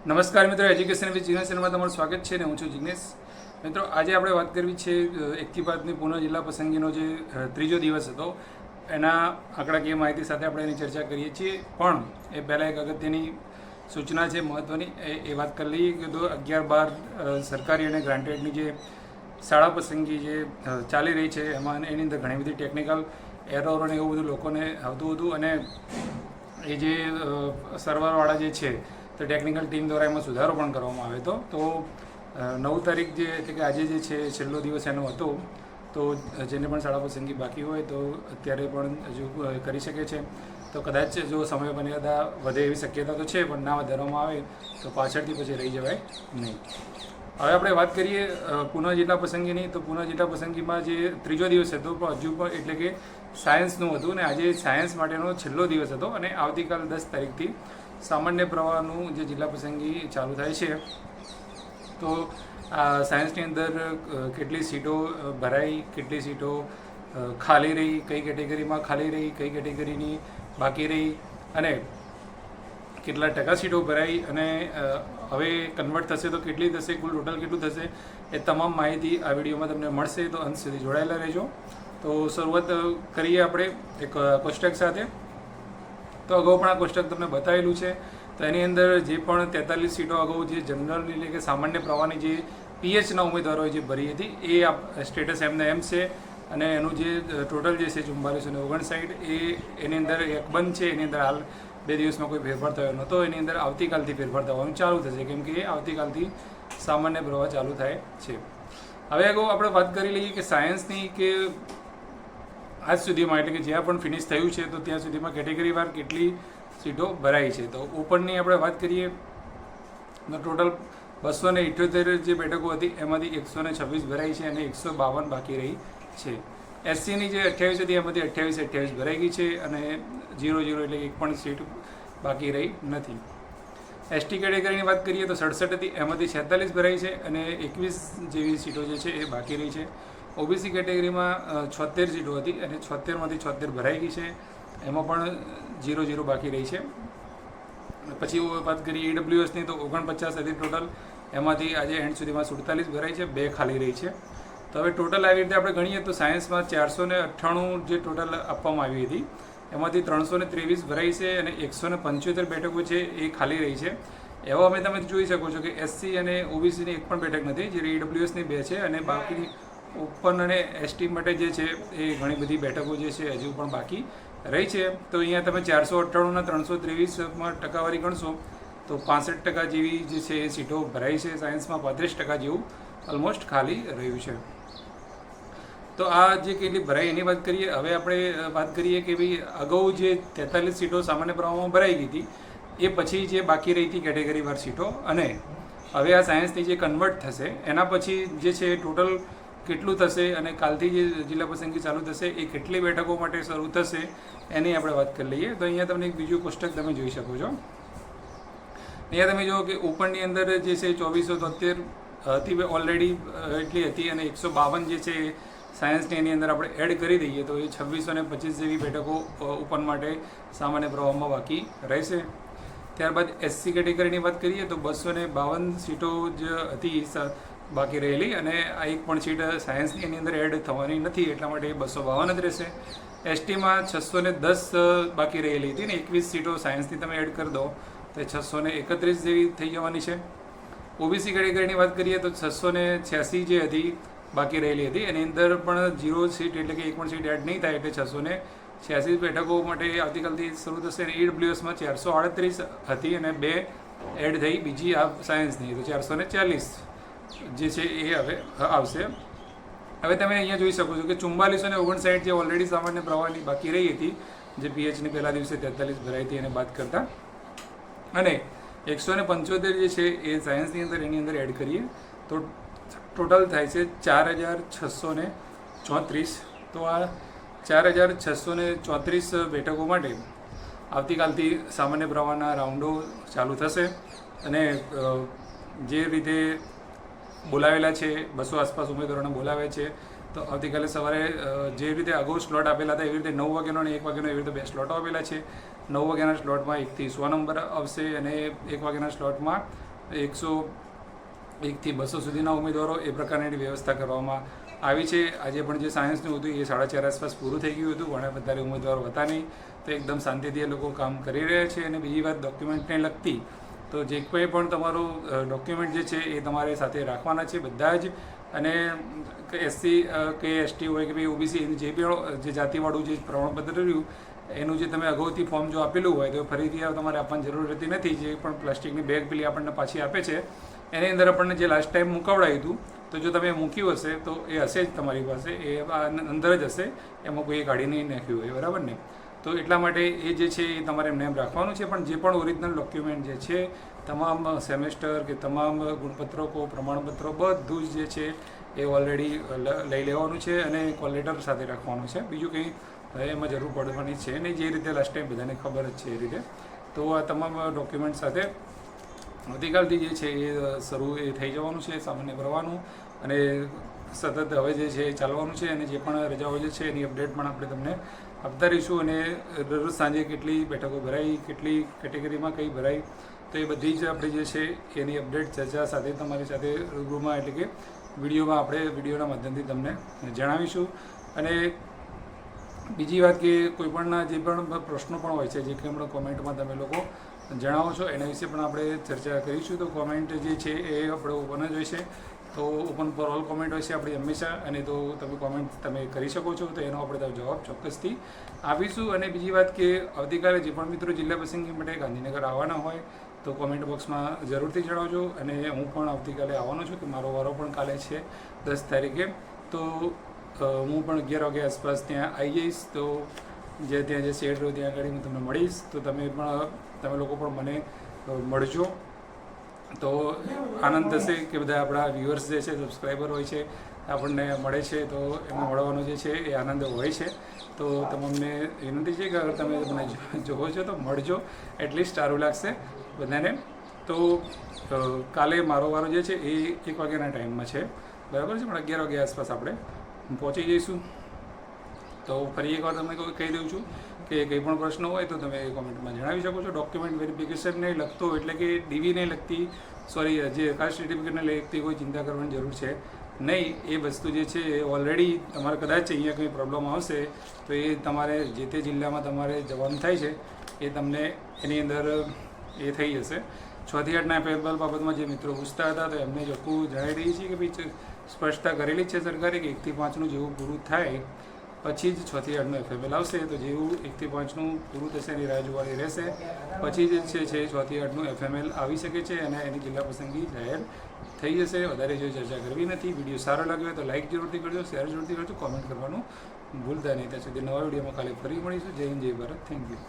નમસ્કાર મિત્રો, education with Jignesh ચેનલમાં તમારું સ્વાગત છે ને હું છું જિગ્નેશ. મિત્રો, આજે આપણે વાત કરવી છે 1 થી 5ની પુનઃ જિલ્લા પસંદગીનો જે ત્રીજો દિવસ હતો એના આંકડાકીય માહિતી સાથે આપણે એની ચર્ચા કરીએ છીએ. પણ એ પહેલાં એક અગત્યની સૂચના છે મહત્ત્વની, એ વાત કરી લઈએ કે 11-12 સરકારી અને ગ્રાન્ટેડની જે શાળા પસંદગી જે ચાલી રહી છે એમાં એની અંદર ઘણી બધી ટેકનિકલ એરરો અને એવું બધું લોકોને આવતું હતું. અને એ જે સર્વરવાળા જે છે તો ટેકનિકલ ટીમ દ્વારા એમાં સુધારો પણ કરવામાં આવ્યો હતો. તો 9 તારીખ જે એટલે કે આજે જે છે છેલ્લો દિવસ એનો હતો. તો જેને પણ શાળા પસંદગી બાકી હોય તો અત્યારે પણ હજુ કરી શકે છે. તો કદાચ જો સમય મર્યાદા વધે એવી શક્યતા તો છે, પણ ના વધારવામાં આવે તો પાછળથી પછી રહી જવાય નહીં. હવે આપણે વાત કરીએ પુનઃ જિલ્લા પસંદગીની. તો પુનઃ જિલ્લા પસંદગીમાં જે ત્રીજો દિવસ હતો પણ હજુ પણ એટલે કે સાયન્સનું હતું ને આજે સાયન્સ માટેનો છેલ્લો દિવસ હતો. અને આવતીકાલ 10 તારીખથી સામાન્ય પ્રવાહનું જે જિલ્લા પસંદગી ચાલુ થાય છે. તો આ સાયન્સની અંદર કેટલી સીટો ભરાઈ, કેટલી સીટો ખાલી રહી, કઈ કેટેગરીમાં ખાલી રહી, કઈ કેટેગરીની બાકી રહી અને કેટલા ટકા સીટો ભરાઈ અને હવે કન્વર્ટ થશે તો કેટલી થશે, કુલ ટોટલ કેટલું થશે, એ તમામ માહિતી આ વિડીયોમાં તમને મળશે. તો અંત સુધી જોડાયેલા રહેજો. તો શરૂઆત કરીએ આપણે એક કોષ્ટક સાથે. તો અગાઉ પણ આ કોષ્ટક તમને બતાવેલું છે. તો એની અંદર જે પણ 43 સીટો અગાઉ જે જનરલ એટલે કે સામાન્ય પ્રવાહની જે પીએચના ઉમેદવારોએ જે ભરી હતી એ સ્ટેટસ એમને એમ છે. અને એનું જે ટોટલ જે છે 4459 એની અંદર એક બંધ છે. એની અંદર હાલ 2 દિવસમાં કોઈ ફેરફાર થયો નહોતો. એની અંદર આવતીકાલથી ફેરફાર થવાનું ચાલુ થશે, કેમ કે આવતીકાલથી સામાન્ય પ્રવાહ ચાલુ થાય છે. હવે અગાઉ આપણે વાત કરી લઈએ કે સાયન્સની કે આજ સુધીમાં એટલે કે જ્યાં પણ ફિનિશ થયું છે તો ત્યાં સુધીમાં કેટેગરી વાર કેટલી સીટો ભરાઈ છે. તો ઓપનની આપણે વાત કરીએ તો ટોટલ 278 જે બેઠકો હતી એમાંથી 126 ભરાઈ છે અને 152 બાકી રહી છે. એસસીની જે 28 હતી એમાંથી 28 ભરાઈ ગઈ છે અને 0 એટલે એક પણ સીટ બાકી રહી નથી. એસટી કેટેગરીની વાત કરીએ તો 67 હતી, એમાંથી 46 ભરાઈ છે અને 21 જેવી સીટો જે છે એ બાકી રહી છે. ઓબીસી કેટેગરીમાં 76 સીટો હતી અને 76માંથી 76 ભરાઈ ગઈ છે, એમાં પણ 0 બાકી રહી છે. પછી વાત કરીએ ઈડબ્લ્યુએસની તો 49 હતી ટોટલ, એમાંથી આજે એન્ડ સુધીમાં 47 ભરાઈ છે, 2 ખાલી રહી છે. તો હવે ટોટલ આવી રીતે આપણે ગણીએ તો સાયન્સમાં 498 જે ટોટલ આપવામાં આવી હતી એમાંથી 323 ભરાઈ છે અને 175 બેઠકો છે એ ખાલી રહી છે. એવા અમે તમે જોઈ શકો છો કે એસસી અને ઓબીસીની એક પણ બેઠક નથી, જે ઈડબ્લ્યુએસની 2 છે અને બાકી ઓપન અને એસટી માટે જે છે એ ઘણી બધી બેઠકો જે છે હજુ પણ બાકી રહી છે. તો અહીંયા તમે 498ના 323માં ટકાવારી ગણશો તો 65% જેવી જે છે એ સીટો ભરાઈ છે. સાયન્સમાં 35% જેવું ઓલમોસ્ટ ખાલી રહ્યું છે. તો આ જે કેટલી ભરાઈ એની વાત કરીએ. હવે આપણે વાત કરીએ કે ભાઈ અગાઉ જે 43 સીટો સામાન્ય પ્રવાહમાં ભરાઈ ગઈ હતી એ પછી જે બાકી રહી હતી કેટેગરીવાર સીટો અને હવે આ સાયન્સની જે કન્વર્ટ થશે એના પછી જે છે ટોટલ કેટલું થશે અને કાલથી જે જિલ્લા પસંદગી ચાલુ થશે એ કેટલી બેઠકો માટે શરૂ થશે એની આપણે વાત કરી લઈએ. તો અહીંયા તમને એક બીજું કોષ્ટક તમે જોઈ શકો છો. અહીંયા તમે જુઓ કે ઓપનની અંદર જે છે 2473 હતી ઓલરેડી એટલી હતી અને 152 જે છે સાયન્સની એની અંદર આપણે એડ કરી દઈએ તો એ 2625 જેવી બેઠકો ઓપન માટે સામાન્ય પ્રવાહમાં બાકી રહેશે. ત્યારબાદ એસસી કેટેગરીની વાત કરીએ તો 252 સીટો જ હતી બાકી રહેલી અને આ એક પણ સીટ સાયન્સની એની અંદર એડ થવાની નથી, એટલા માટે 252 જ રહેશે. એસટીમાં 610 બાકી રહેલી હતી ને 21 સીટો સાયન્સની તમે એડ કરી દો તો 631 જેવી થઈ જવાની છે. ઓબીસી કેટેગરીની વાત કરીએ તો 686 જે હતી બાકી રહેલી હતી, એની અંદર પણ 0 સીટ એટલે કે એક પણ સીટ એડ નહીં થાય એટલે 686 બેઠકો માટે આવતીકાલથી શરૂ થશે. અને ઈડબ્લ્યુએસમાં 438 હતી અને 2 એડ થઈ બીજી આ સાયન્સની, તો 440 જે છે એ હવે આવશે. હવે તમે અહીંયા જોઈ શકો છો કે 4459 જે ઓલરેડી સામાન્ય પ્રવાહની બાકી રહી હતી, જે પીએચની પહેલા દિવસે 43 ભરાઈ હતી એને બાદ કરતા, અને 175 જે છે એ સાયન્સની અંદર એની અંદર એડ કરીએ તો ટોટલ થાય છે 4634. તો આ 4634 બેઠકો માટે આવતીકાલથી સામાન્ય પ્રવાહના રાઉન્ડો ચાલુ થશે. અને જે રીતે બોલાવેલા છે 200 આસપાસ ઉમેદવારોને બોલાવે છે. તો આવતીકાલે સવારે જે રીતે અગાઉ સ્લોટ આપેલા હતા એવી રીતે 9 વાગ્યાનો અને 1 વાગ્યાનો એવી રીતે 2 સ્લોટો આપેલા છે. 9 વાગ્યાના સ્લોટમાં 1 થી 100 નંબર આવશે અને 1 વાગ્યાના સ્લોટમાં 101થી 200 સુધીના ઉમેદવારો એ પ્રકારની વ્યવસ્થા કરવામાં આવી છે. આજે પણ જે સાયન્સનું હતું એ 4:30 આસપાસ પૂરું થઈ ગયું હતું, ઘણા વધારે ઉમેદવારો હતા નહીં, તો એકદમ શાંતિથી એ લોકો કામ કરી રહ્યા છે. અને બીજી વાત ડોક્યુમેન્ટને લગતી, તો જે કોઈ પણ તમારું ડોક્યુમેન્ટ જે છે એ તમારે સાથે રાખવાના છે બધા જ. અને એસસી કે એસટી હોય કે ભાઈ ઓબીસી જે પણ જે જાતિવાળું જે પ્રમાણપત્ર રહ્યું એનું જે તમે અગાઉથી ફોર્મ જો આપેલું હોય તો ફરીથી તમારે આપવાની જરૂર રહેતી નથી. જે પણ પ્લાસ્ટિકની બેગ પેલી આપણને પાછી આપે છે એની અંદર આપણને જે લાસ્ટ ટાઈમ મુકાવડાયું હતું, તો જો તમે મૂક્યું હશે તો એ હશે જ તમારી પાસે, એ અંદર જ હશે, એમાં કોઈ કાઢી નહીં નાખ્યું હોય, બરાબર ને? તો એટલા માટે એ જે છે એ તમારે એમને એમ રાખવાનું છે. પણ જે પણ ઓરિજિનલ ડોક્યુમેન્ટ જે છે, તમામ સેમેસ્ટર કે તમામ ગુણપત્રકો, પ્રમાણપત્રો બધું જ જે છે એ ઓલરેડી લઈ લેવાનું છે અને કોલ લેટર સાથે રાખવાનું છે. બીજું કંઈ એમાં જરૂર પડવાની છે નહીં, જે રીતે લાસ્ટ ટાઈમ બધાને ખબર જ છે એ રીતે. તો આ તમામ ડોક્યુમેન્ટ સાથે આવતીકાલથી જે છે એ શરૂ થઈ જવાનું છે, સામાન્ય ભરવાનું, અને સતત હવે જે છે એ ચાલવાનું છે. અને જે પણ રજાઓ જે છે એની અપડેટ પણ આપણે તમને આપતા રહીશું. અને દરરોજ સાંજે કેટલી બેઠકો ભરાઈ, કેટલી કેટેગરીમાં કઈ ભરાઈ, તો એ બધી જ આપણે જે છે એની અપડેટ ચર્ચા સાથે તમારી સાથે રૂબરૂમાં એટલે કે વિડીયોમાં આપણે વિડીયોના માધ્યમથી તમને જણાવીશું. અને બીજી વાત કે કોઈપણના જે પણ પ્રશ્નો પણ હોય છે, જે કંઈ પણ કોમેન્ટમાં તમે લોકો જણાવો છો એના વિશે પણ આપણે ચર્ચા કરીશું. તો કોમેન્ટ જે છે એ આપણે ઓપન જ હોય છે, તો ઓપન ફોર ઓલ કોમેન્ટ હોય છે આપણી હંમેશા. અને તો તમે કોમેન્ટ તમે કરી શકો છો, તો એનો આપણે જવાબ ચોક્કસથી આપીશું. અને બીજી વાત કે આવતીકાલે જે પણ મિત્રો જિલ્લા પસંદગી માટે ગાંધીનગર આવવાના હોય તો કોમેન્ટ બોક્સમાં જરૂરથી જણાવજો. અને હું પણ આવતીકાલે આવવાનો છું, કે મારો વારો પણ કાલે છે 10 તારીખે. તો હું પણ 11 વાગ્યા આસપાસ ત્યાં આવી જઈશ. તો ત્યાં જે શેડ રહ્યો ત્યાં આગળ હું તમને મળીશ. તો તમે લોકો પણ મને મળજો. તો આનંદ થશે કે બધા આપણા વ્યુઅર્સ જે છે, સબસ્ક્રાઈબર હોય છે, આપણને મળે છે, તો એમાં મળવાનો જે છે એ આનંદ હોય છે. તો તમને વિનંતી છે કે અગર તમે મને જોવો છો તો મળજો, એટલીસ્ટ સારું લાગશે બધાને. તો કાલે મારો વારો જે છે એ 1 વાગ્યાના ટાઈમમાં છે, બરાબર છે, પણ 11 વાગ્યા આસપાસ આપણે પહોંચી જઈશું. તો ફરી એકવાર તમને કહી દઉં છું કે કંઈ પણ પ્રશ્ન હોય તો તમે કોમેન્ટમાં જણાવી શકો છો. ડોક્યુમેન્ટ વેરિફિકેશનને લગતો એટલે કે ડીવીને લગતી, જે કાસ્ટ સર્ટિફિકેટને લગતી કોઈ ચિંતા કરવાની જરૂર છે નહીં. એ વસ્તુ જે છે એ ઓલરેડી તમારે કદાચ અહીંયા કંઈ પ્રોબ્લેમ આવશે તો એ તમારે જે તે જિલ્લામાં તમારે જવાનું થાય છે એ તમને એની અંદર એ થઈ જશે. 6 થી 8ના એફએમએલ બાબતમાં જે મિત્રો પૂછતા હતા તો એમને ચોખ્ખું જણાવી રહી છીએ કે ભાઈ સ્પષ્ટતા કરેલી જ છે સરકારે કે 1 થી 5નું જેવું પૂરું થાય પછી જ 6 થી 8નું એફએમએલ આવશે. તો જેવું 1 થી 5નું પૂરું થશે એની રાહ જોવાની રહેશે, પછી જ છે 6 થી 8નું એફએમએલ આવી શકે છે અને એની જિલ્લા પસંદગી જાહેર થઈ જશે. વધારે જો ચર્ચા કરવી નથી. વિડીયો સારો લાગ્યો હોય તો લાઇક જરૂરથી કરજો, શેર જરૂરથી કરજો, કોમેન્ટ કરવાનું ભૂલતા નહીં. ત્યાં સુધી નવા વિડીયોમાં કાલે ફરી મળીશું. જય હિન્દ, જય ભારત. Thank you.